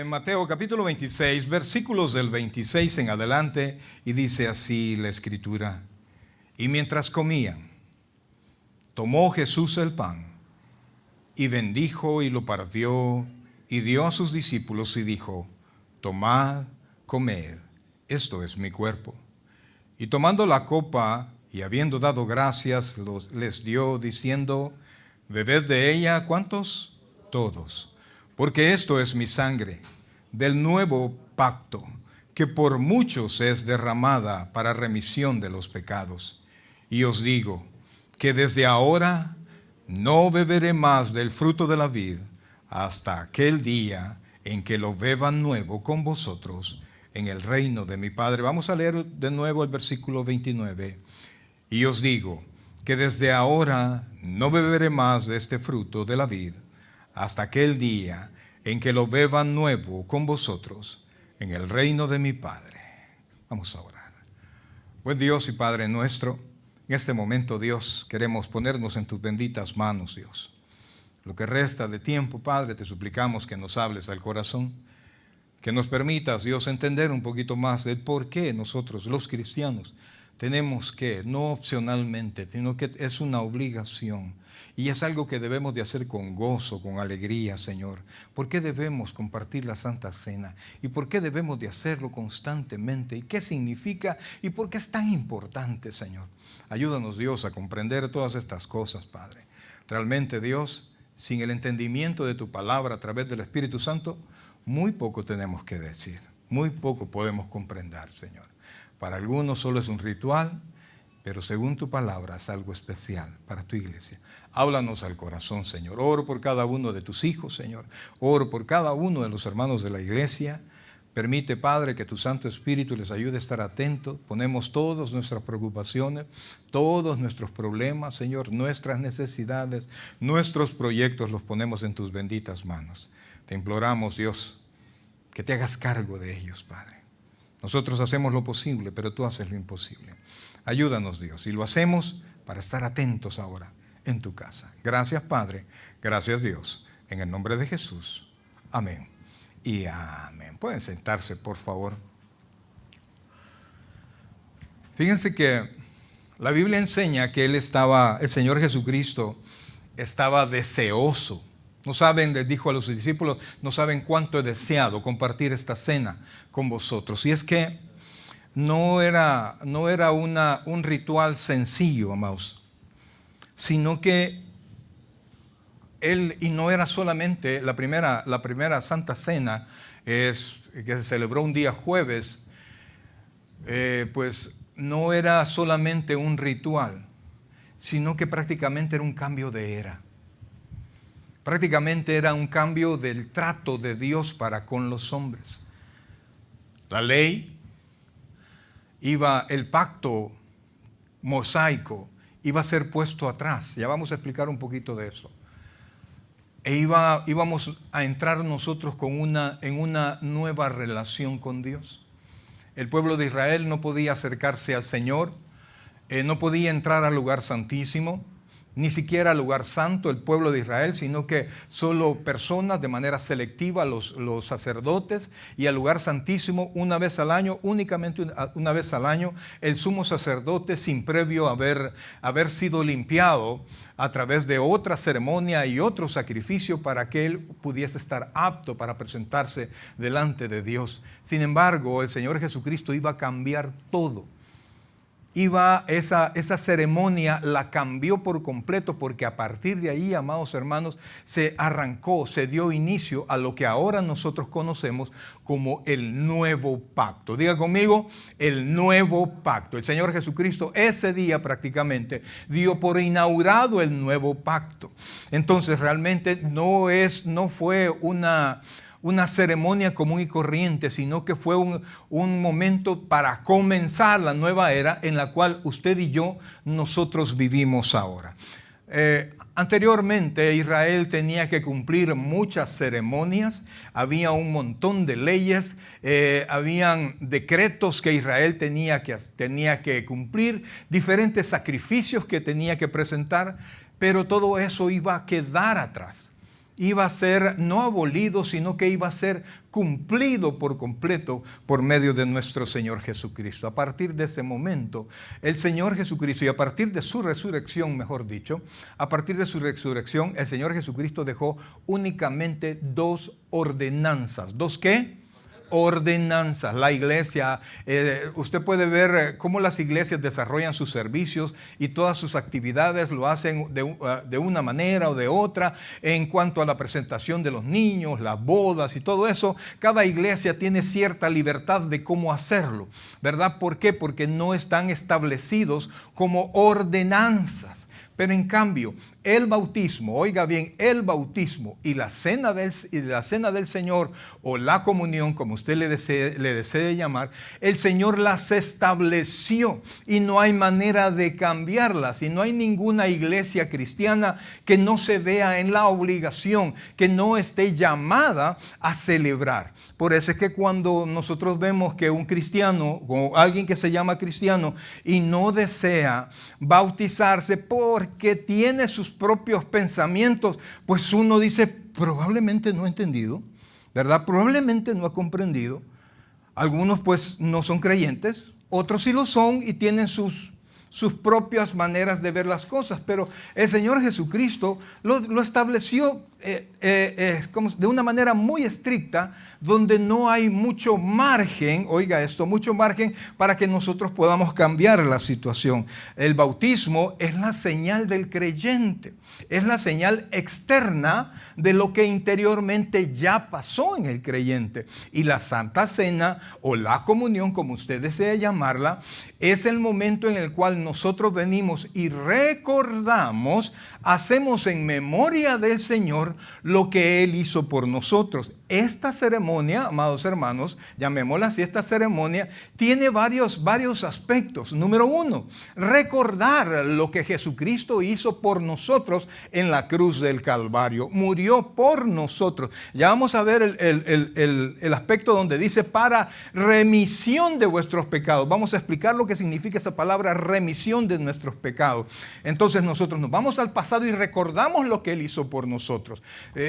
Mateo capítulo 26, versículos del 26 en adelante, y dice así la escritura: y mientras comían, tomó Jesús el pan, y bendijo y lo partió, y dio a sus discípulos y dijo: tomad, comed, esto es mi cuerpo. Y tomando la copa, y habiendo dado gracias, les dio, diciendo: bebed de ella, ¿cuántos? Todos. Porque esto es mi sangre del nuevo pacto, que por muchos es derramada para remisión de los pecados. Y os digo que desde ahora no beberé más del fruto de la vid hasta aquel día en que lo beba nuevo con vosotros en el reino de mi Padre. Vamos a leer de nuevo el versículo 29. Y os digo que desde ahora no beberé más de este fruto de la vid hasta aquel día en que lo beba nuevo con vosotros en el reino de mi Padre. Vamos a orar. Buen Dios y Padre nuestro, en este momento, Dios, queremos ponernos en tus benditas manos, Dios. Lo que resta de tiempo, Padre, te suplicamos que nos hables al corazón, que nos permitas, Dios, entender un poquito más del por qué nosotros, los cristianos, tenemos que, no opcionalmente, sino que es una obligación. Y es algo que debemos de hacer con gozo, con alegría, Señor. ¿Por qué debemos compartir la Santa Cena? ¿Y por qué debemos de hacerlo constantemente? ¿Y qué significa? ¿Y por qué es tan importante, Señor? Ayúdanos, Dios, a comprender todas estas cosas, Padre. Realmente, Dios, sin el entendimiento de tu palabra a través del Espíritu Santo, muy poco tenemos que decir. Muy poco podemos comprender, Señor. Para algunos solo es un ritual, pero según tu palabra es algo especial para tu iglesia. Háblanos al corazón, Señor. Oro por cada uno de tus hijos, Señor. Oro por cada uno de los hermanos de la iglesia. Permite, Padre, que tu Santo Espíritu les ayude a estar atentos. Ponemos todas nuestras preocupaciones, todos nuestros problemas, Señor, nuestras necesidades, nuestros proyectos, los ponemos en tus benditas manos. Te imploramos, Dios, que te hagas cargo de ellos, Padre. Nosotros hacemos lo posible, pero tú haces lo imposible. Ayúdanos, Dios, y lo hacemos para estar atentos ahora en tu casa. Gracias, Padre. Gracias, Dios. En el nombre de Jesús. Amén y amén. Pueden sentarse, por favor. Fíjense que la Biblia enseña que el Señor Jesucristo estaba deseoso. No saben, les dijo a los discípulos, no saben cuánto he deseado compartir esta cena con vosotros. Y es que no era un ritual sencillo, amados, sino que y no era solamente la primera Santa Cena, que se celebró un día jueves, pues no era solamente un ritual, sino que prácticamente era un cambio de era. Prácticamente era un cambio del trato de Dios para con los hombres. La ley el pacto mosaico iba a ser puesto atrás. Ya vamos a explicar un poquito de eso. Íbamos a entrar nosotros en una nueva relación con Dios. El pueblo de Israel no podía acercarse al Señor, no podía entrar al lugar santísimo, ni siquiera al lugar santo el pueblo de Israel, sino que solo personas de manera selectiva, los sacerdotes, y al lugar santísimo una vez al año, únicamente una vez al año, el sumo sacerdote, sin previo haber sido limpiado a través de otra ceremonia y otro sacrificio para que él pudiese estar apto para presentarse delante de Dios. Sin embargo, el Señor Jesucristo iba a cambiar todo. Esa ceremonia la cambió por completo, porque a partir de ahí, amados hermanos, se dio inicio a lo que ahora nosotros conocemos como el nuevo pacto. Diga conmigo, el nuevo pacto. El Señor Jesucristo ese día prácticamente dio por inaugurado el nuevo pacto. Entonces realmente no fue una ceremonia común y corriente, sino que fue un momento para comenzar la nueva era en la cual usted y yo, nosotros vivimos ahora. Anteriormente Israel tenía que cumplir muchas ceremonias, había un montón de leyes, habían decretos que Israel tenía que cumplir, diferentes sacrificios que tenía que presentar, pero todo eso iba a quedar atrás. iba a ser no abolido, sino que iba a ser cumplido por completo por medio de nuestro Señor Jesucristo. A partir de ese momento, el Señor Jesucristo, y a partir de su resurrección, mejor dicho, a partir de su resurrección, el Señor Jesucristo dejó únicamente 2 ordenanzas. ¿2 qué? Ordenanzas. La iglesia, usted puede ver cómo las iglesias desarrollan sus servicios y todas sus actividades lo hacen de una manera o de otra. En cuanto a la presentación de los niños, las bodas y todo eso, cada iglesia tiene cierta libertad de cómo hacerlo, ¿verdad? ¿Por qué? Porque no están establecidos como ordenanzas. Pero en cambio, el bautismo, oiga bien, el bautismo y la cena del Señor, o la comunión, como usted le desee llamar, el Señor las estableció y no hay manera de cambiarlas. Y no hay ninguna iglesia cristiana que no se vea en la obligación, que no esté llamada a celebrar. Por eso es que cuando nosotros vemos que un cristiano o alguien que se llama cristiano y no desea bautizarse porque tiene sus propios pensamientos, pues uno dice, probablemente no ha entendido, ¿verdad? Probablemente no ha comprendido. Algunos pues no son creyentes, otros sí lo son y tienen sus propias maneras de ver las cosas, pero el Señor Jesucristo lo estableció de una manera muy estricta, donde no hay mucho margen, oiga esto, mucho margen para que nosotros podamos cambiar la situación. El bautismo es la señal del creyente, es la señal externa de lo que interiormente ya pasó en el creyente. Y la Santa Cena o la comunión, como usted desea llamarla, es el momento en el cual nosotros venimos y recordamos, hacemos en memoria del Señor lo que Él hizo por nosotros. Esta ceremonia, amados hermanos, llamémosla así, esta ceremonia tiene varios aspectos. Número 1, recordar lo que Jesucristo hizo por nosotros en la cruz del Calvario. Murió por nosotros. Ya vamos a ver el aspecto donde dice para remisión de vuestros pecados. Vamos a explicar lo que significa esa palabra, remisión de nuestros pecados. Entonces nosotros nos vamos al pasado y recordamos lo que Él hizo por nosotros.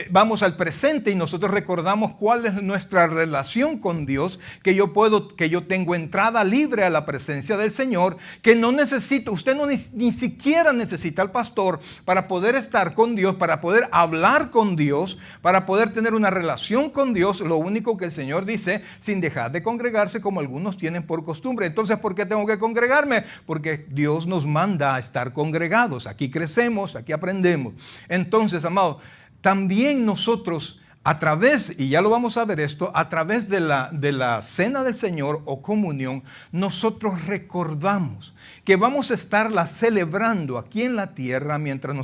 Vamos al presente y nosotros recordamos cuál es nuestra relación con Dios, que yo tengo entrada libre a la presencia del Señor, que no necesito, usted ni siquiera necesita al pastor para poder estar con Dios, para poder hablar con Dios, para poder tener una relación con Dios. Lo único que el Señor dice, sin dejar de congregarse como algunos tienen por costumbre. Entonces, ¿por qué tengo que congregarme? Porque Dios nos manda a estar congregados. Aquí crecemos, aquí aprendemos. Entonces, amados, también nosotros a través, y ya lo vamos a ver esto, a través de la cena del Señor o comunión, nosotros recordamos que vamos a estarla celebrando aquí en la tierra mientras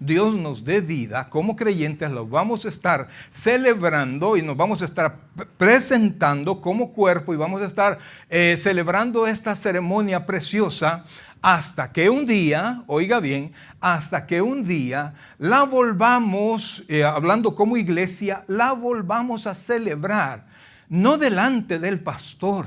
Dios nos dé vida. Como creyentes los vamos a estar celebrando y nos vamos a estar presentando como cuerpo y vamos a estar celebrando esta ceremonia preciosa hasta que un día, oiga bien, hasta que un día la volvamos, hablando como iglesia, la volvamos a celebrar, no delante del pastor,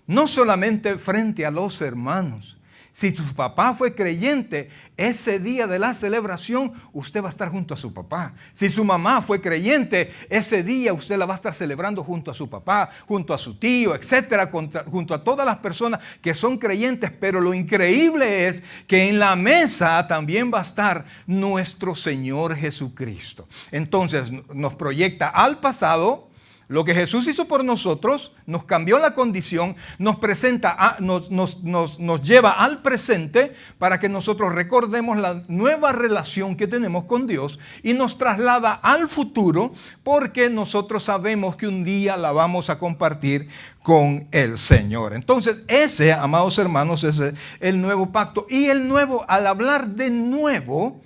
no solamente frente a los hermanos. Si tu papá fue creyente, ese día de la celebración usted va a estar junto a su papá. Si su mamá fue creyente, ese día usted la va a estar celebrando junto a su papá, junto a su tío, etcétera, junto a todas las personas que son creyentes. Pero lo increíble es que en la mesa también va a estar nuestro Señor Jesucristo. Entonces nos proyecta al pasado. Lo que Jesús hizo por nosotros, nos cambió la condición, nos presenta, nos lleva al presente para que nosotros recordemos la nueva relación que tenemos con Dios y nos traslada al futuro porque nosotros sabemos que un día la vamos a compartir con el Señor. Entonces ese, amados hermanos, es el nuevo pacto. Y el nuevo, al hablar de nuevo,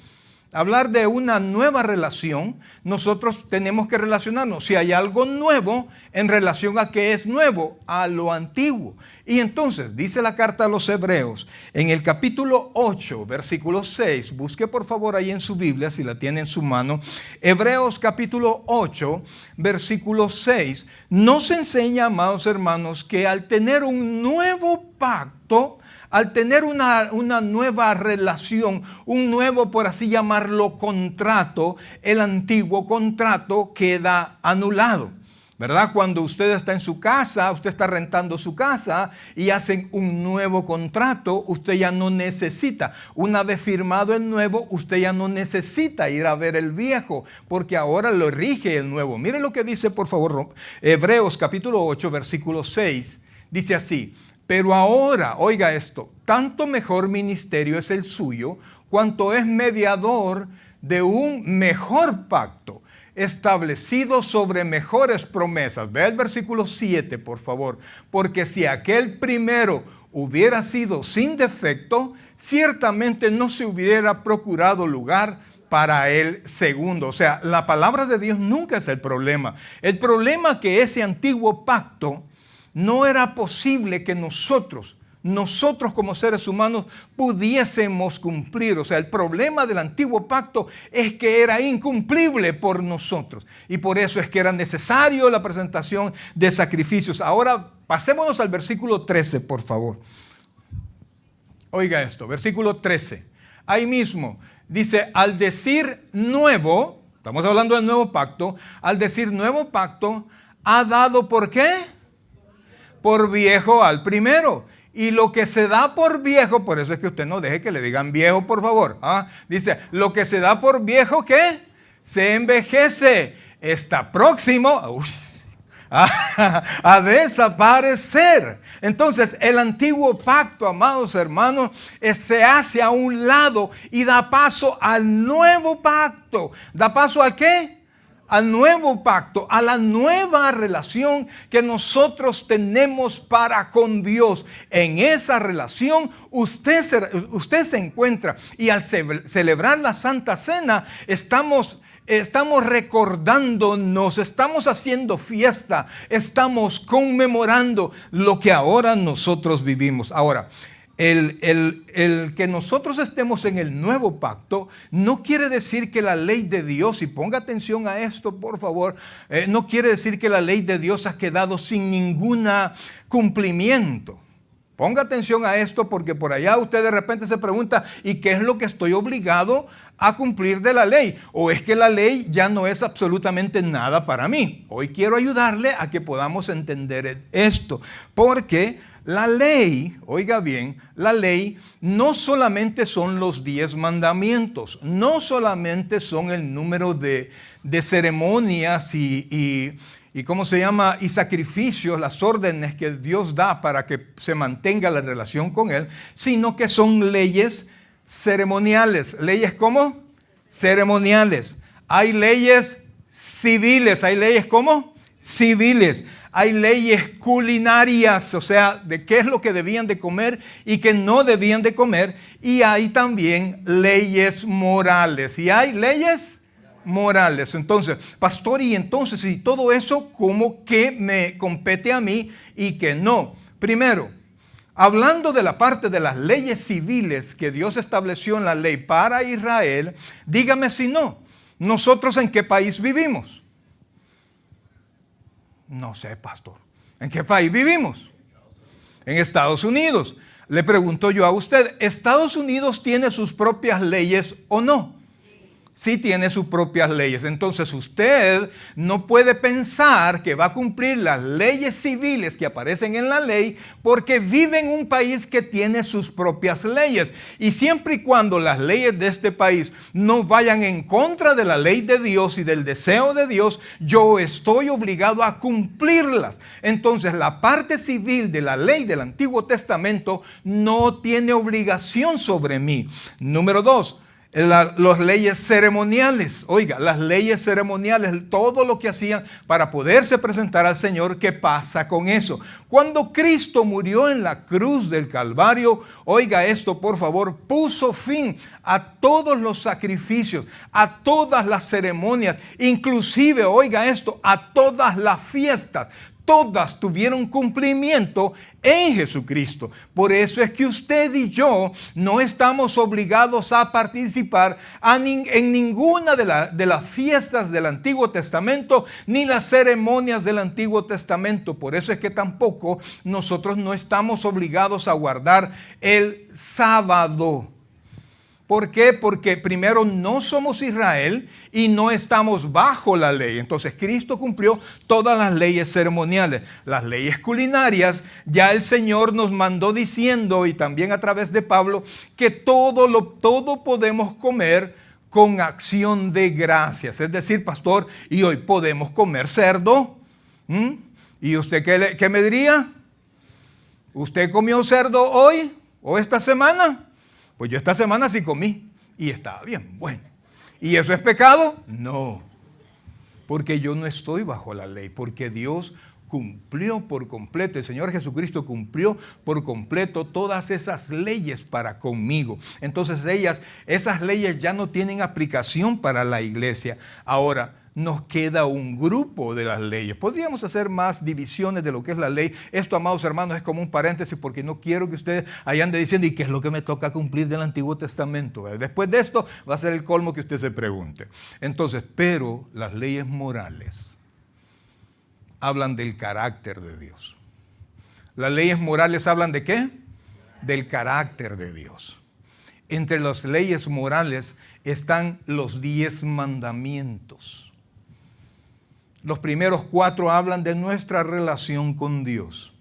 hablar de una nueva relación, nosotros tenemos que relacionarnos. Si hay algo nuevo, en relación a qué es nuevo, a lo antiguo. Y entonces, dice la carta a los Hebreos, en el capítulo 8, versículo 6, busque por favor ahí en su Biblia, si la tiene en su mano, Hebreos capítulo 8, versículo 6, nos enseña, amados hermanos, que al tener un nuevo pacto, al tener una nueva relación, un nuevo, por así llamarlo, contrato, el antiguo contrato queda anulado. ¿Verdad? Cuando usted está en su casa, usted está rentando su casa y hacen un nuevo contrato, usted ya no necesita. Una vez firmado el nuevo, usted ya no necesita ir a ver el viejo, porque ahora lo rige el nuevo. Mire lo que dice, por favor, Hebreos capítulo 8, versículo 6. Dice así: pero ahora, oiga esto, tanto mejor ministerio es el suyo, cuanto es mediador de un mejor pacto, establecido sobre mejores promesas. Ve el versículo 7, por favor. Porque si aquel primero hubiera sido sin defecto, ciertamente no se hubiera procurado lugar para el segundo. O sea, la palabra de Dios nunca es el problema. El problema es que ese antiguo pacto no era posible que nosotros como seres humanos pudiésemos cumplir. O sea, el problema del antiguo pacto es que era incumplible por nosotros. Y por eso es que era necesario la presentación de sacrificios. Ahora pasémonos al versículo 13, por favor. Oiga esto, versículo 13. Ahí mismo dice: al decir nuevo, estamos hablando del nuevo pacto, al decir nuevo pacto, ha dado, ¿por qué? Por viejo al primero. Y lo que se da por viejo, por eso es que usted no deje que le digan viejo, por favor. Dice, lo que se da por viejo, ¿qué? Se envejece. Está próximo a desaparecer. Entonces, el antiguo pacto, amados hermanos, se hace a un lado y da paso al nuevo pacto. ¿Da paso a qué? Al nuevo pacto, a la nueva relación que nosotros tenemos para con Dios. En esa relación usted se encuentra, y al celebrar la Santa Cena estamos recordándonos, estamos haciendo fiesta, estamos conmemorando lo que ahora nosotros vivimos. Ahora, el que nosotros estemos en el nuevo pacto no quiere decir que la ley de Dios, y ponga atención a esto por favor, no quiere decir que la ley de Dios ha quedado sin ningún cumplimiento. Ponga atención a esto, porque por allá usted de repente se pregunta: ¿y qué es lo que estoy obligado a cumplir de la ley? ¿O es que la ley ya no es absolutamente nada para mí? Hoy quiero ayudarle a que podamos entender esto, porque la ley, oiga bien, la ley no solamente son los 10 mandamientos, no solamente son el número de ceremonias y ¿cómo se llama? Y sacrificios, las órdenes que Dios da para que se mantenga la relación con Él, sino que son leyes ceremoniales. ¿Leyes cómo? Ceremoniales. Hay leyes civiles. ¿Hay leyes cómo? Civiles. Hay leyes culinarias, o sea, de qué es lo que debían de comer y qué no debían de comer. Y hay también leyes morales. Y hay leyes morales. Entonces, pastor, y entonces, y todo eso, ¿cómo que me compete a mí y que no? Primero, hablando de la parte de las leyes civiles que Dios estableció en la ley para Israel, dígame si no, ¿nosotros en qué país vivimos? No sé, pastor. ¿En qué país vivimos? En Estados Unidos. Le pregunto yo a usted, ¿Estados Unidos tiene sus propias leyes o no? Sí tiene sus propias leyes. Entonces usted no puede pensar que va a cumplir las leyes civiles que aparecen en la ley porque vive en un país que tiene sus propias leyes. Y siempre y cuando las leyes de este país no vayan en contra de la ley de Dios y del deseo de Dios, yo estoy obligado a cumplirlas. Entonces la parte civil de la ley del Antiguo Testamento no tiene obligación sobre mí. Número 2. Las leyes ceremoniales, oiga, las leyes ceremoniales, todo lo que hacían para poderse presentar al Señor. ¿Qué pasa con eso? Cuando Cristo murió en la cruz del Calvario, oiga esto por favor, puso fin a todos los sacrificios, a todas las ceremonias, inclusive, oiga esto, a todas las fiestas. todas tuvieron cumplimiento en Jesucristo. Por eso es que usted y yo no estamos obligados a participar en ninguna de las fiestas del Antiguo Testamento, ni las ceremonias del Antiguo Testamento. Por eso es que tampoco nosotros no estamos obligados a guardar el sábado. ¿Por qué? Porque primero no somos Israel y no estamos bajo la ley. Entonces Cristo cumplió todas las leyes ceremoniales. Las leyes culinarias ya el Señor nos mandó diciendo, y también a través de Pablo, que todo podemos comer con acción de gracias. Es decir, pastor, ¿y hoy podemos comer cerdo? ¿Y usted qué me diría? ¿Usted comió cerdo hoy o esta semana? Pues yo esta semana sí comí y estaba bien bueno. ¿Y eso es pecado? No, porque yo no estoy bajo la ley, porque Dios cumplió por completo, el Señor Jesucristo cumplió por completo todas esas leyes para conmigo. Entonces esas leyes ya no tienen aplicación para la iglesia. Ahora, nos queda un grupo de las leyes. Podríamos hacer más divisiones de lo que es la ley. Esto, amados hermanos, es como un paréntesis porque no quiero que ustedes hayan de diciendo ¿y qué es lo que me toca cumplir del Antiguo Testamento? Después de esto va a ser el colmo que usted se pregunte. Entonces, pero las leyes morales hablan del carácter de Dios. Las leyes morales hablan ¿de qué? Del carácter de Dios. Entre las leyes morales están los 10 mandamientos. Los primeros 4 hablan de nuestra relación con Dios.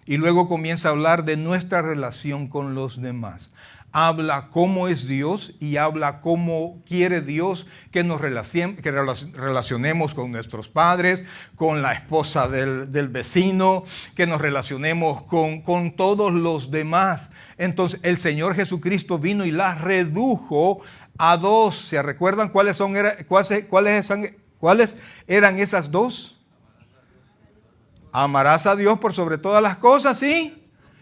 Y luego comienza a hablar de nuestra relación con los demás. Habla cómo es Dios y habla cómo quiere Dios que nos relacionemos con nuestros padres, con la esposa del vecino, que nos relacionemos con todos los demás. Entonces el Señor Jesucristo vino y las redujo a 2. ¿Se recuerdan cuáles eran esas 2? Amarás a Dios por sobre todas las cosas, ¿sí?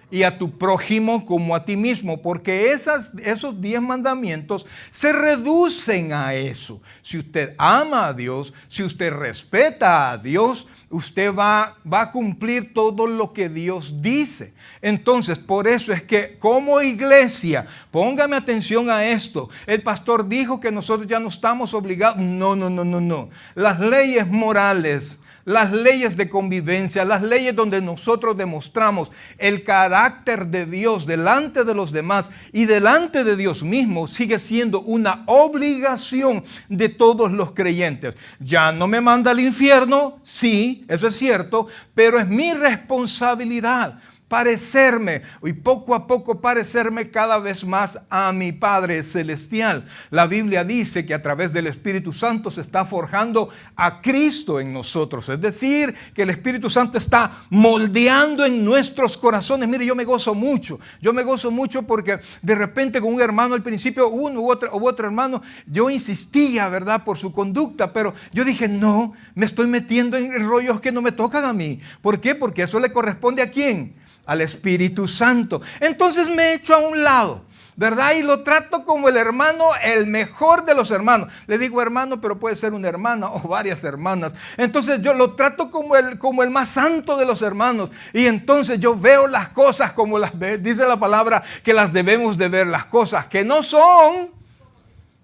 Y a tu prójimo como a ti mismo, porque esos 10 mandamientos se reducen a eso. Si usted ama a Dios, si usted respeta a Dios, usted va a cumplir todo lo que Dios dice. Entonces, por eso es que como iglesia, póngame atención a esto. El pastor dijo que nosotros ya no estamos obligados. No. Las leyes morales, las leyes de convivencia, las leyes donde nosotros demostramos el carácter de Dios delante de los demás y delante de Dios mismo, sigue siendo una obligación de todos los creyentes. Ya no me manda al infierno, sí, eso es cierto, pero es mi responsabilidad parecerme y poco a poco parecerme cada vez más a mi Padre Celestial. La Biblia dice que a través del Espíritu Santo se está forjando a Cristo en nosotros. Es decir, que el Espíritu Santo está moldeando en nuestros corazones. Mire, yo me gozo mucho porque de repente con un hermano al principio, uno u otro hermano, yo insistía, ¿verdad?, por su conducta, pero yo dije, no, me estoy metiendo en rollos que no me tocan a mí. ¿Por qué? Porque eso le corresponde ¿a quién? Al Espíritu Santo. Entonces me echo a un lado, ¿verdad? Y lo trato como el hermano, el mejor de los hermanos. Le digo hermano, pero puede ser una hermana o varias hermanas. Entonces yo lo trato como el más santo de los hermanos. Y entonces yo veo las cosas como las ve. Dice la palabra que las debemos de ver, las cosas que no son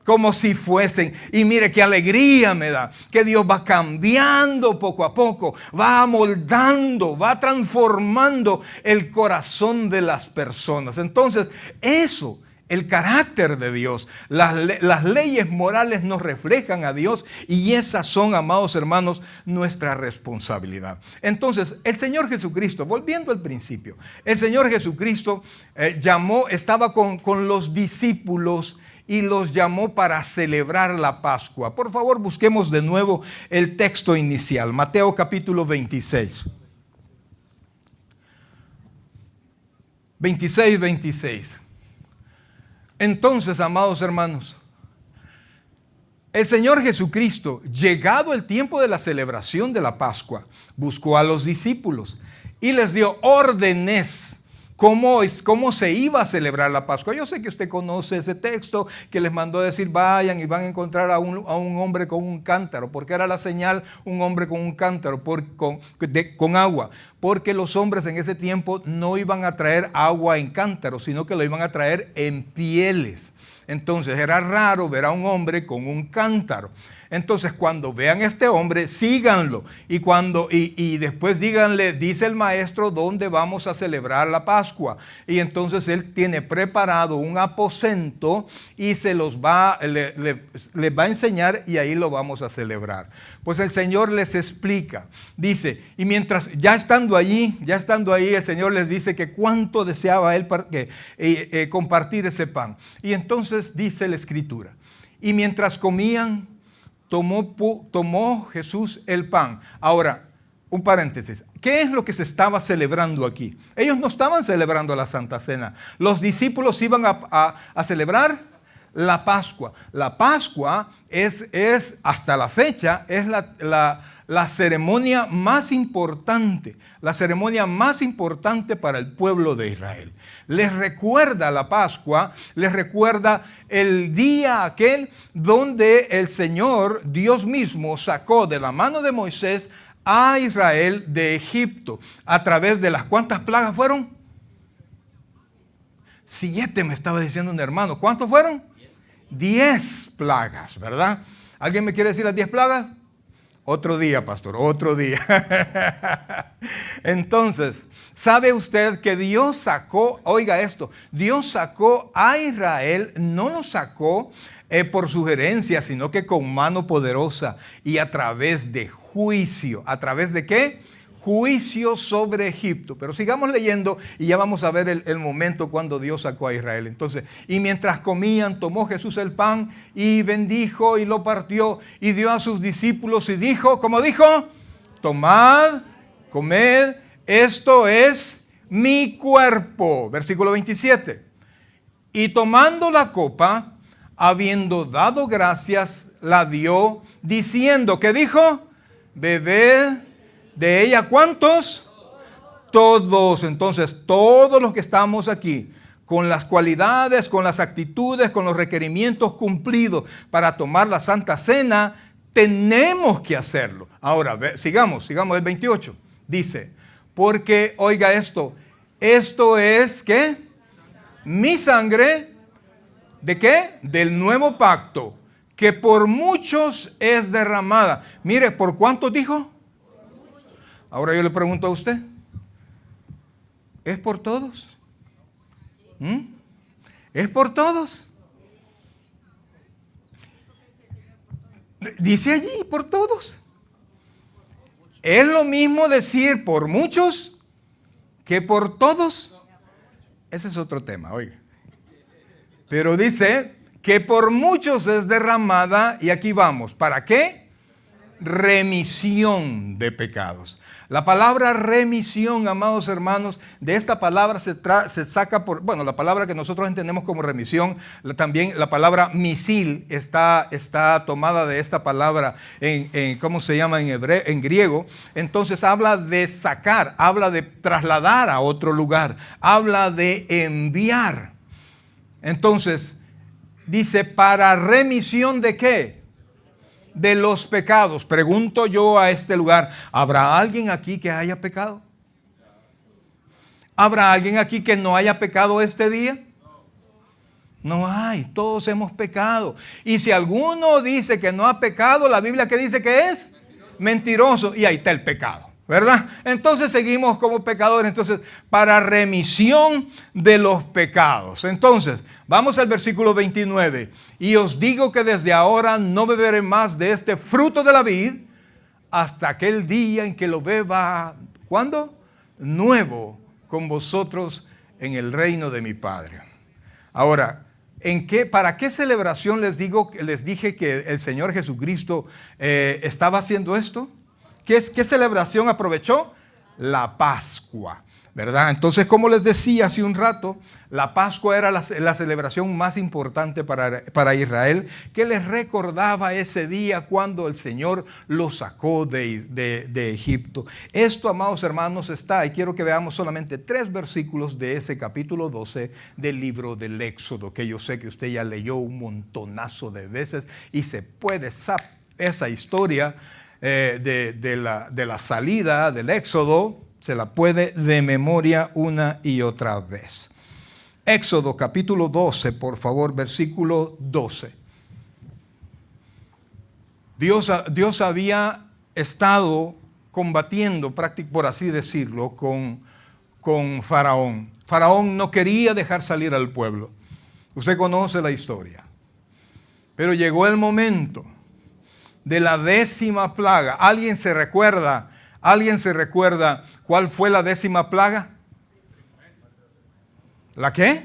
como si fuesen. Y mire qué alegría me da, que Dios va cambiando poco a poco, va amoldando, va transformando el corazón de las personas. Entonces eso, el carácter de Dios, las leyes morales nos reflejan a Dios y esas son, amados hermanos, nuestra responsabilidad. Entonces el Señor Jesucristo, volviendo al principio, el Señor Jesucristo estaba con los discípulos y los llamó para celebrar la Pascua. Por favor, busquemos de nuevo el texto inicial, Mateo capítulo 26. 26. Entonces, amados hermanos, el Señor Jesucristo, llegado el tiempo de la celebración de la Pascua, buscó a los discípulos y les dio órdenes ¿Cómo se iba a celebrar la Pascua? Yo sé que usted conoce ese texto que les mandó a decir, vayan y van a encontrar a un hombre con un cántaro. ¿Por qué era la señal un hombre con un cántaro? Con agua. Porque los hombres en ese tiempo no iban a traer agua en cántaros, sino que lo iban a traer en pieles. Entonces era raro ver a un hombre con un cántaro. Entonces cuando vean a este hombre, síganlo. Y después díganle, dice el maestro, ¿dónde vamos a celebrar la Pascua? Y entonces él tiene preparado un aposento y les va a enseñar y ahí lo vamos a celebrar. Pues el Señor les explica. Dice, y mientras ya estando allí, el Señor les dice que cuánto deseaba él compartir ese pan. Y entonces dice la Escritura, y mientras comían, tomó Jesús el pan. Ahora, un paréntesis. ¿Qué es lo que se estaba celebrando aquí? Ellos no estaban celebrando la Santa Cena. Los discípulos iban a celebrar la Pascua. La Pascua es hasta la fecha, es la ceremonia más importante. La ceremonia más importante para el pueblo de Israel. Les recuerda la Pascua, les recuerda el día aquel donde el Señor, Dios mismo, sacó de la mano de Moisés a Israel de Egipto. A través de las ¿cuántas plagas fueron? 7 me estaba diciendo un hermano. ¿Cuántos fueron? 10 plagas, ¿verdad? ¿Alguien me quiere decir las 10 plagas? Otro día, pastor, otro día. Entonces, ¿sabe usted que Dios sacó, oiga esto, Dios sacó a Israel, no lo sacó por sugerencia, sino que con mano poderosa y a través de juicio? ¿A través de qué? Juicio sobre Egipto. Pero sigamos leyendo y ya vamos a ver el momento cuando Dios sacó a Israel. Entonces, y mientras comían, tomó Jesús el pan y bendijo y lo partió y dio a sus discípulos y dijo, ¿cómo dijo? Tomad, comed, esto es mi cuerpo. Versículo 27. Y tomando la copa, habiendo dado gracias, la dio, diciendo, ¿qué dijo? Bebed de ella, ¿cuántos? Todos. Entonces, todos los que estamos aquí, con las cualidades, con las actitudes, con los requerimientos cumplidos para tomar la Santa Cena, tenemos que hacerlo. Ahora, sigamos el 28. Dice, porque, oiga esto es, ¿qué? Mi sangre, ¿de qué? Del nuevo pacto, que por muchos es derramada. Mire, ¿por cuántos dijo? Ahora yo le pregunto a usted, ¿es por todos? ¿Es por todos? Dice allí, por todos. ¿Es lo mismo decir por muchos que por todos? Ese es otro tema, oiga. Pero dice que por muchos es derramada, y aquí vamos, ¿para qué? Remisión de pecados. La palabra remisión, amados hermanos, de esta palabra se saca la palabra que nosotros entendemos como remisión, también la palabra misil está tomada de esta palabra ¿cómo se llama en griego? Entonces habla de sacar, habla de trasladar a otro lugar, habla de enviar. Entonces, dice, ¿para remisión de qué? De los pecados. Pregunto yo a este lugar, ¿habrá alguien aquí que haya pecado? ¿Habrá alguien aquí que no haya pecado este día? No hay, todos hemos pecado. Y si alguno dice que no ha pecado, la Biblia ¿qué dice que es? Mentiroso. Y ahí está el pecado, ¿verdad? Entonces seguimos como pecadores. Entonces, para remisión de los pecados. Entonces, vamos al versículo 29. Y os digo que desde ahora no beberé más de este fruto de la vid hasta aquel día en que lo beba, ¿cuándo? Nuevo con vosotros en el reino de mi Padre. Ahora, ¿para qué celebración les dije que el Señor Jesucristo estaba haciendo esto? ¿Qué celebración aprovechó? La Pascua. ¿verdad? Entonces, como les decía hace un rato, la Pascua era la celebración más importante para Israel, que les recordaba ese día cuando el Señor los sacó de Egipto. Esto, amados hermanos, está, y quiero que veamos solamente 3 versículos de ese capítulo 12 del libro del Éxodo, que yo sé que usted ya leyó un montonazo de veces y se puede saber esa historia de la salida del Éxodo. Se la puede de memoria una y otra vez. Éxodo capítulo 12, por favor, versículo 12. Dios había estado combatiendo, por así decirlo, con Faraón. Faraón no quería dejar salir al pueblo. Usted conoce la historia. Pero llegó el momento de la 10ª plaga. ¿Alguien se recuerda cuál fue la 10ª plaga? ¿La qué?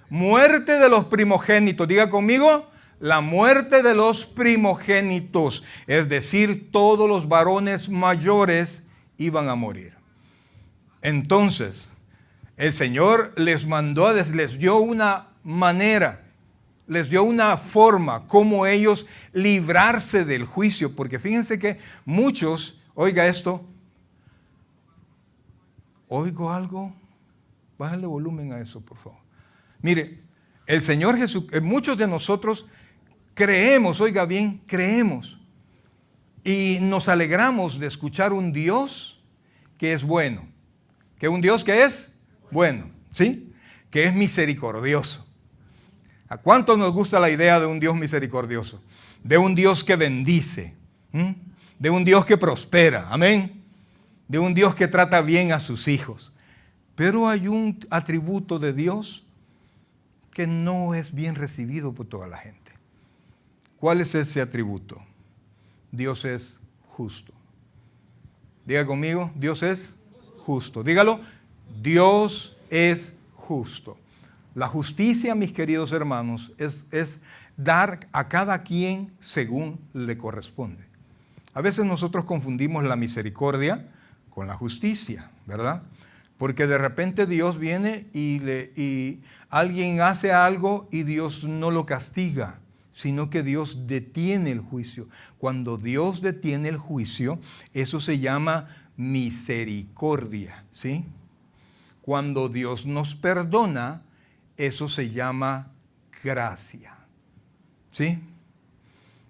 Muerte de los primogénitos. Diga conmigo, la muerte de los primogénitos. Es decir, todos los varones mayores iban a morir. Entonces, el Señor les dio una manera, les dio una forma como ellos librarse del juicio. Porque fíjense que muchos, oiga esto, ¿oigo algo? Bájale volumen a eso, por favor. Mire, el Señor Jesús, muchos de nosotros creemos, oiga bien, creemos. Y nos alegramos de escuchar un Dios que es bueno. ¿Que un Dios que es bueno? ¿Sí? Que es misericordioso. ¿A cuántos nos gusta la idea de un Dios misericordioso? De un Dios que bendice. De un Dios que prospera. Amén. De un Dios que trata bien a sus hijos. Pero hay un atributo de Dios que no es bien recibido por toda la gente. ¿Cuál es ese atributo? Dios es justo. Diga conmigo, Dios es justo. Dígalo, Dios es justo. La justicia, mis queridos hermanos, es dar a cada quien según le corresponde. A veces nosotros confundimos la misericordia con la justicia, ¿verdad? Porque de repente Dios viene y alguien hace algo y Dios no lo castiga, sino que Dios detiene el juicio. Cuando Dios detiene el juicio, eso se llama misericordia, ¿sí? Cuando Dios nos perdona, eso se llama gracia, ¿sí?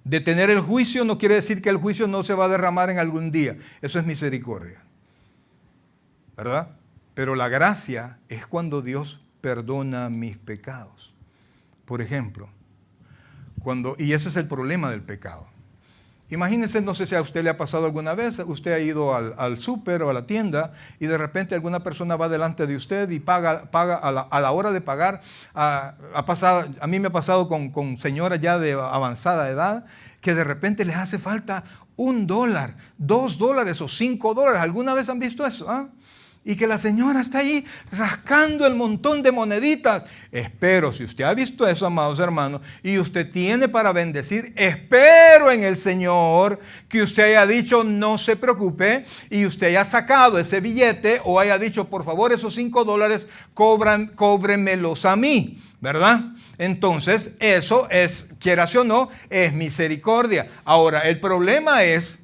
Detener el juicio no quiere decir que el juicio no se va a derramar en algún día. Eso es misericordia, ¿verdad? Pero la gracia es cuando Dios perdona mis pecados. Por ejemplo, y ese es el problema del pecado. Imagínense, no sé si a usted le ha pasado alguna vez, usted ha ido al súper o a la tienda y de repente alguna persona va delante de usted y paga a la hora de pagar. A mí me ha pasado con señoras ya de avanzada edad que de repente les hace falta $1, $2 o $5. ¿Alguna vez han visto eso? Y que la señora está ahí rascando el montón de moneditas. Espero, si usted ha visto eso, amados hermanos, y usted tiene para bendecir, espero en el Señor que usted haya dicho no se preocupe y usted haya sacado ese billete o haya dicho por favor esos $5 cóbremelos a mí, ¿verdad? Entonces eso es, quieras o no, es misericordia. Ahora, el problema es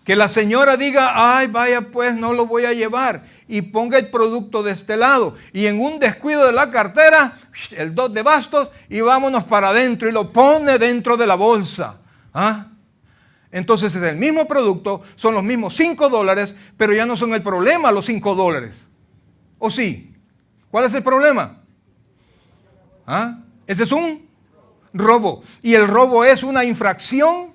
que la señora diga, ay, vaya pues, no lo voy a llevar. Y ponga el producto de este lado. Y en un descuido de la cartera, el 2 de bastos, y vámonos para adentro. Y lo pone dentro de la bolsa. Entonces es el mismo producto, son los mismos $5, pero ya no son el problema los $5. ¿O sí? ¿Cuál es el problema? Ese es un robo. Y el robo es una infracción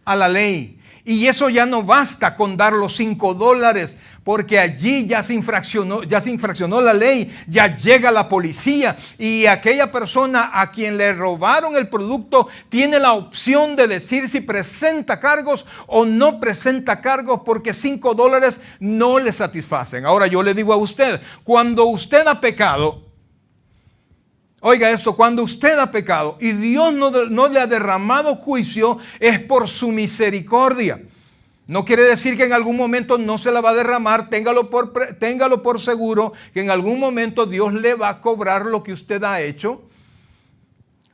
a la ley. Y eso ya no basta con dar los $5, porque allí ya se infraccionó la ley, ya llega la policía y aquella persona a quien le robaron el producto tiene la opción de decir si presenta cargos o no presenta cargos, porque $5 no le satisfacen. Ahora yo le digo a usted, cuando usted ha pecado, oiga esto, cuando usted ha pecado y Dios no le ha derramado juicio, es por su misericordia. No quiere decir que en algún momento no se la va a derramar. Téngalo por seguro que en algún momento Dios le va a cobrar lo que usted ha hecho.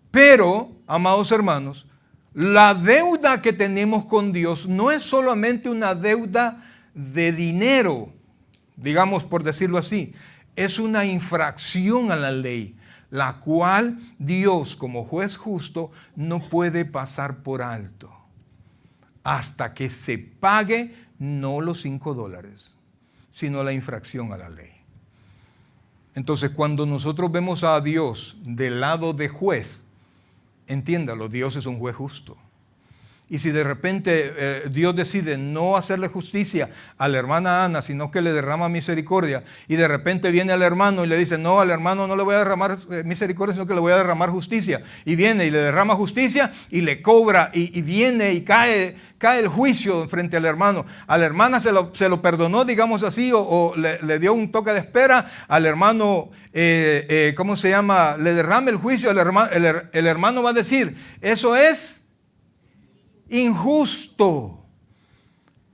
Pero, amados hermanos, la deuda que tenemos con Dios no es solamente una deuda de dinero, digamos por decirlo así. Es una infracción a la ley, la cual Dios como juez justo no puede pasar por alto hasta que se pague no los $5, sino la infracción a la ley. Entonces, cuando nosotros vemos a Dios del lado de juez, entiéndalo, Dios es un juez justo. Y si de repente Dios decide no hacerle justicia a la hermana Ana, sino que le derrama misericordia, y de repente viene al hermano y le dice, no, al hermano no le voy a derramar misericordia, sino que le voy a derramar justicia. Y viene y le derrama justicia y le cobra, y viene y cae el juicio frente al hermano. A la hermana se lo perdonó, digamos así, o le dio un toque de espera. Al hermano, ¿cómo se llama? Le derrama el juicio. El hermano va a decir, eso es injusto.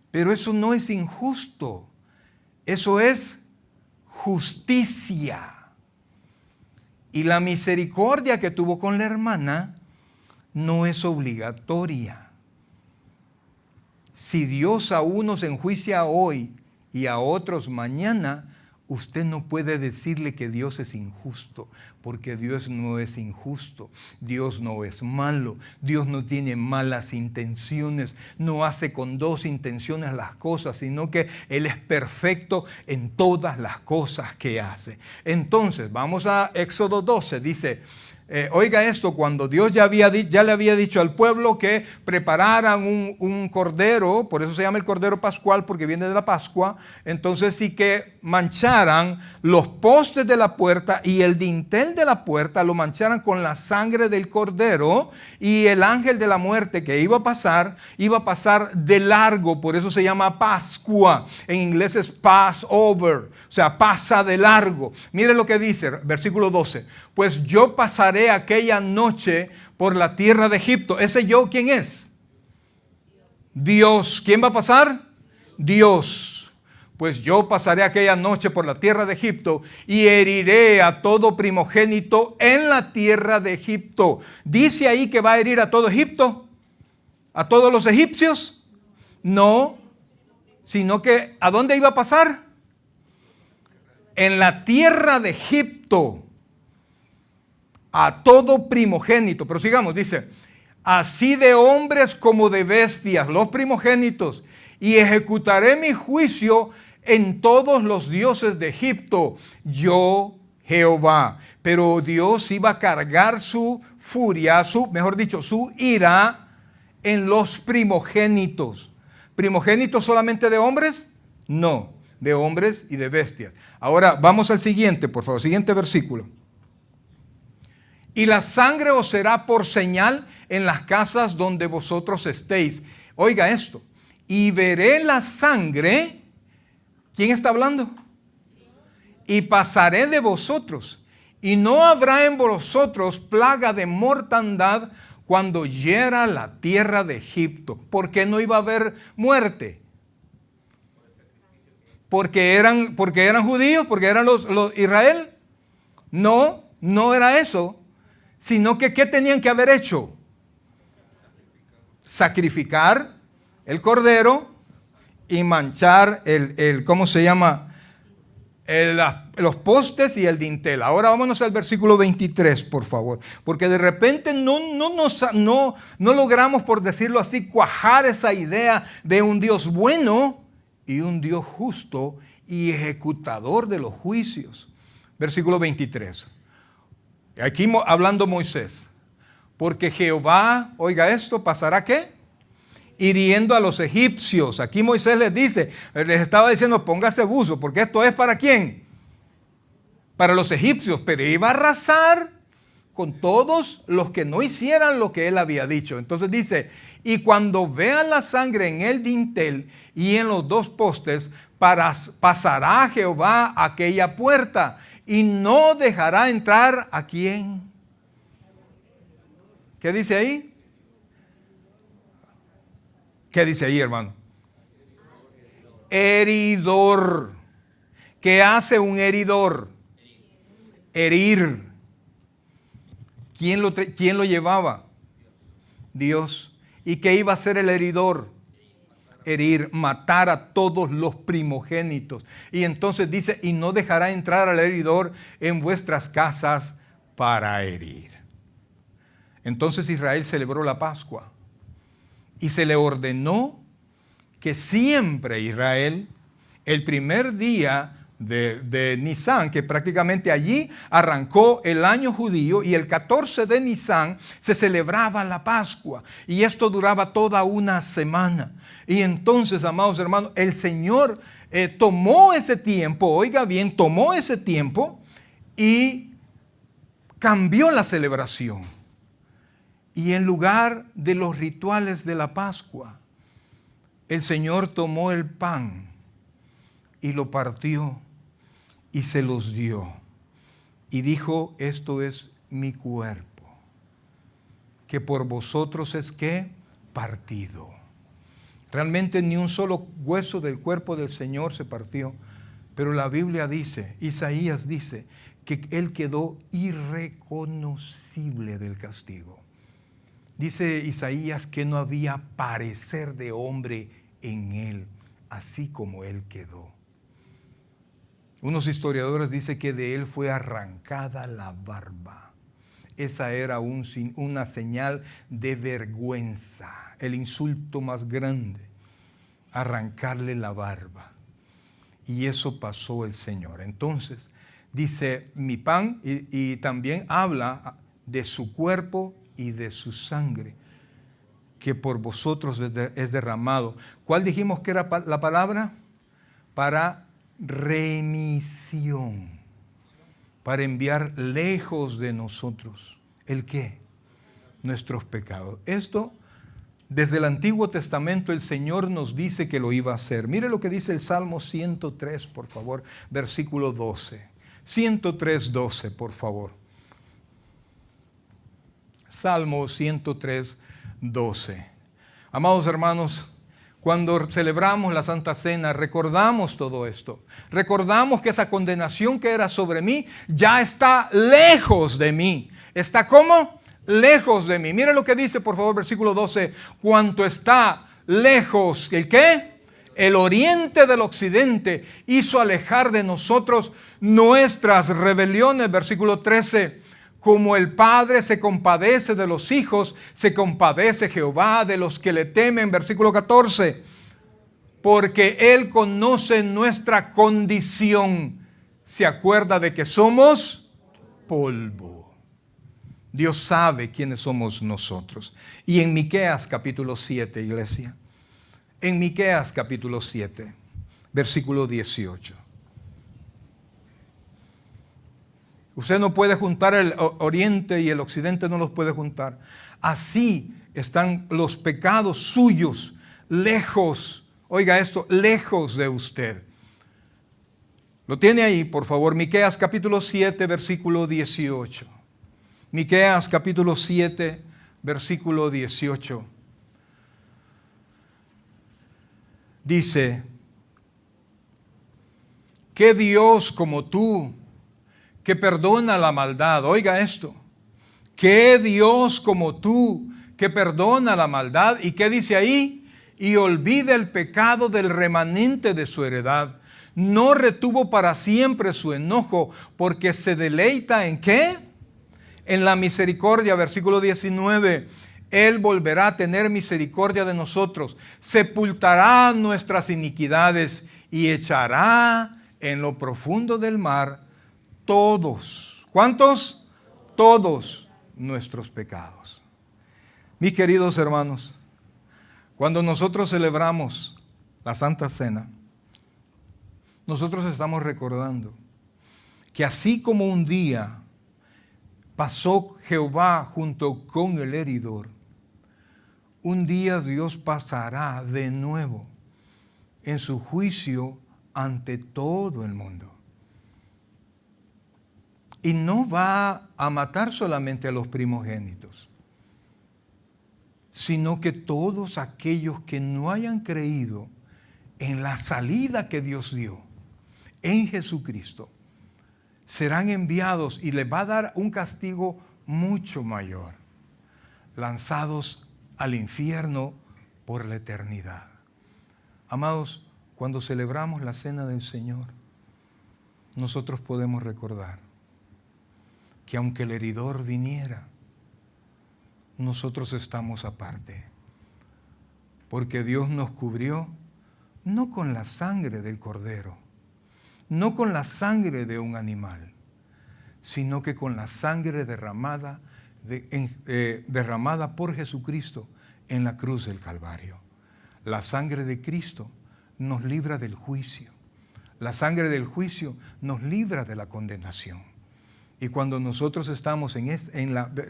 Pero eso no es injusto. Eso es justicia. Y la misericordia que tuvo con la hermana no es obligatoria. Si Dios a unos enjuicia hoy y a otros mañana, usted no puede decirle que Dios es injusto, porque Dios no es injusto, Dios no es malo, Dios no tiene malas intenciones, no hace con dos intenciones las cosas, sino que Él es perfecto en todas las cosas que hace. Entonces, vamos a Éxodo 12, dice, oiga esto, cuando Dios ya le había dicho al pueblo que prepararan un cordero, por eso se llama el cordero pascual, porque viene de la Pascua, entonces sí que mancharan los postes de la puerta y el dintel de la puerta, lo mancharan con la sangre del cordero, y el ángel de la muerte que iba a pasar de largo, por eso se llama Pascua, en inglés es Passover, o sea, pasa de largo. Mire lo que dice, versículo 12, pues yo pasaré aquella noche por la tierra de Egipto. ¿Ese yo quién es? Dios. ¿Quién va a pasar? Dios. Pues yo pasaré aquella noche por la tierra de Egipto y heriré a todo primogénito en la tierra de Egipto. ¿Dice ahí que va a herir a todo Egipto? ¿A todos los egipcios? No, sino que ¿a dónde iba a pasar? En la tierra de Egipto. A todo primogénito. Pero sigamos, dice, así de hombres como de bestias, los primogénitos, y ejecutaré mi juicio en todos los dioses de Egipto, yo Jehová. Pero Dios iba a cargar su furia, su ira en los primogénitos. ¿Primogénitos solamente de hombres? No, de hombres y de bestias. Ahora vamos al siguiente, por favor, siguiente versículo. Y la sangre os será por señal en las casas donde vosotros estéis. Oiga esto. Y veré la sangre. ¿Quién está hablando? Y pasaré de vosotros. Y no habrá en vosotros plaga de mortandad cuando hiera la tierra de Egipto. ¿Por qué no iba a haber muerte? ¿Porque eran judíos? ¿Porque eran los Israel? No, no era eso. Sino que ¿qué tenían que haber hecho? Sacrificar el cordero y manchar ¿cómo se llama? Los postes y el dintel. Ahora vámonos al versículo 23, por favor. Porque de repente no logramos, por decirlo así, cuajar esa idea de un Dios bueno y un Dios justo y ejecutador de los juicios. Versículo 23. Aquí hablando Moisés, porque Jehová, oiga esto, pasará ¿qué? Hiriendo a los egipcios. Aquí Moisés les estaba diciendo, póngase buzo, porque esto es ¿para quién? Para los egipcios, pero iba a arrasar con todos los que no hicieran lo que él había dicho. Entonces dice, y cuando vean la sangre en el dintel y en los dos postes, pasará Jehová aquella puerta y no dejará entrar ¿a quién? ¿Qué dice ahí? ¿Qué dice ahí, hermano? heridor. ¿Qué hace un heridor? Herir. ¿Quién lo llevaba? Dios. ¿Y qué iba a hacer el heridor? Herir, matar a todos los primogénitos. Y entonces dice, y no dejará entrar al heridor en vuestras casas para herir. Entonces Israel celebró la Pascua y se le ordenó que siempre Israel, el primer día de Nisan, que prácticamente allí arrancó el año judío, y el 14 de Nisan se celebraba la Pascua, y esto duraba toda una semana. Y entonces, amados hermanos, el Señor tomó ese tiempo, oiga bien, tomó ese tiempo y cambió la celebración. Y en lugar de los rituales de la Pascua, el Señor tomó el pan y lo partió y se los dio. Y dijo, esto es mi cuerpo, que por vosotros es que partido. Realmente ni un solo hueso del cuerpo del Señor se partió, pero la Biblia dice, Isaías dice, que Él quedó irreconocible del castigo. Dice Isaías que no había parecer de hombre en Él, así como Él quedó. Unos historiadores dicen que de Él fue arrancada la barba. Esa era una señal de vergüenza, el insulto más grande, arrancarle la barba. Y eso pasó el Señor. Entonces, dice mi pan, y también habla de su cuerpo y de su sangre, que por vosotros es derramado. ¿Cuál dijimos que era la palabra? Para remisión, para enviar lejos de nosotros. ¿El qué? Nuestros pecados. Esto, desde el Antiguo Testamento, el Señor nos dice que lo iba a hacer. Mire lo que dice el Salmo 103, por favor, versículo 12. 103, 12, por favor. Salmo 103, 12. Amados hermanos, cuando celebramos la Santa Cena, recordamos todo esto. Recordamos que esa condenación que era sobre mí ya está lejos de mí. ¿Está cómo? Lejos de mí. Mire lo que dice, por favor, versículo 12. Cuanto está lejos, ¿el qué? El oriente del occidente hizo alejar de nosotros nuestras rebeliones. Versículo 13. Como el Padre se compadece de los hijos, se compadece Jehová de los que le temen. Versículo 14. Porque Él conoce nuestra condición. Se acuerda de que somos polvo. Dios sabe quiénes somos nosotros. Y en Miqueas capítulo 7, iglesia. En Miqueas capítulo 7, versículo 18. Usted no puede juntar el oriente y el occidente, no los puede juntar. Así están los pecados suyos lejos. Oiga esto, lejos de usted. Lo tiene ahí, por favor. Miqueas capítulo 7, versículo 18. Miqueas capítulo 7, versículo 18. Dice, ¿qué Dios como tú, que perdona la maldad? Oiga esto. ¿Qué Dios como tú, que perdona la maldad? ¿Y qué dice ahí? Y olvida el pecado del remanente de su heredad. No retuvo para siempre su enojo, porque se deleita ¿en qué? En la misericordia. Versículo 19. Él volverá a tener misericordia de nosotros, sepultará nuestras iniquidades y echará en lo profundo del mar todos. ¿Cuántos? Todos nuestros pecados. Mis queridos hermanos, cuando nosotros celebramos la Santa Cena, nosotros estamos recordando que así como un día pasó Jehová junto con el heridor, un día Dios pasará de nuevo en su juicio ante todo el mundo. Y no va a matar solamente a los primogénitos, sino que todos aquellos que no hayan creído en la salida que Dios dio en Jesucristo, serán enviados y les va a dar un castigo mucho mayor, lanzados al infierno por la eternidad. Amados, cuando celebramos la cena del Señor, nosotros podemos recordar que aunque el heridor viniera, nosotros estamos aparte, porque Dios nos cubrió no con la sangre del cordero, no con la sangre de un animal, sino que con la sangre derramada por Jesucristo en la cruz del Calvario. La sangre de Cristo nos libra del juicio. La sangre del juicio nos libra de la condenación. Y cuando nosotros estamos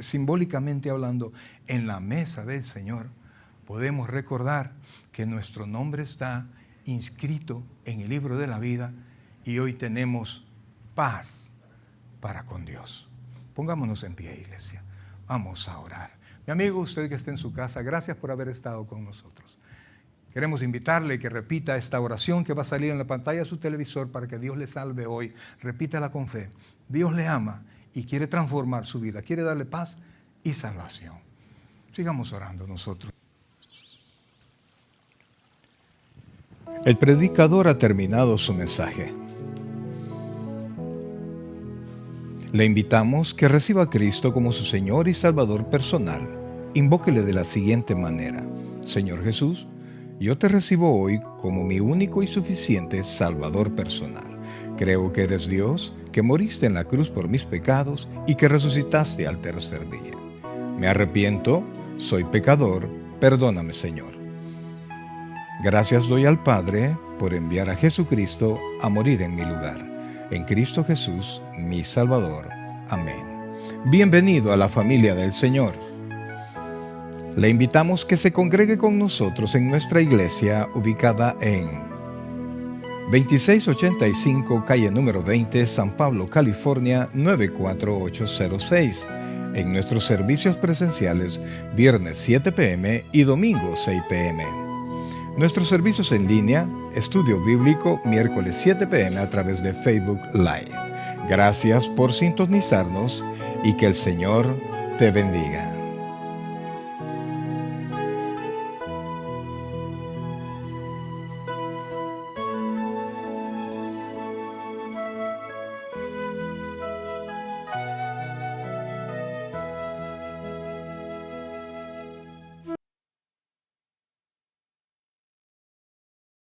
simbólicamente hablando, en la mesa del Señor, podemos recordar que nuestro nombre está inscrito en el libro de la vida y hoy tenemos paz para con Dios. Pongámonos en pie, iglesia. Vamos a orar. Mi amigo, usted que está en su casa, gracias por haber estado con nosotros. Queremos invitarle que repita esta oración que va a salir en la pantalla de su televisor para que Dios le salve hoy. Repítala con fe. Dios le ama y quiere transformar su vida, quiere darle paz y salvación. Sigamos orando nosotros. El predicador ha terminado su mensaje. Le invitamos que reciba a Cristo como su Señor y Salvador personal. Invóquele de la siguiente manera: Señor Jesús, yo te recibo hoy como mi único y suficiente Salvador personal. Creo que eres Dios, que moriste en la cruz por mis pecados y que resucitaste al tercer día. Me arrepiento, soy pecador, perdóname, Señor. Gracias doy al Padre por enviar a Jesucristo a morir en mi lugar. En Cristo Jesús, mi Salvador. Amén. Bienvenido a la familia del Señor. Le invitamos que se congregue con nosotros en nuestra iglesia ubicada en 2685 calle número 20, San Pablo, California 94806. En nuestros servicios presenciales, viernes 7 p.m. y domingo 6 p.m. Nuestros servicios en línea, estudio bíblico, miércoles 7 p.m. a través de Facebook Live. Gracias por sintonizarnos y que el Señor te bendiga.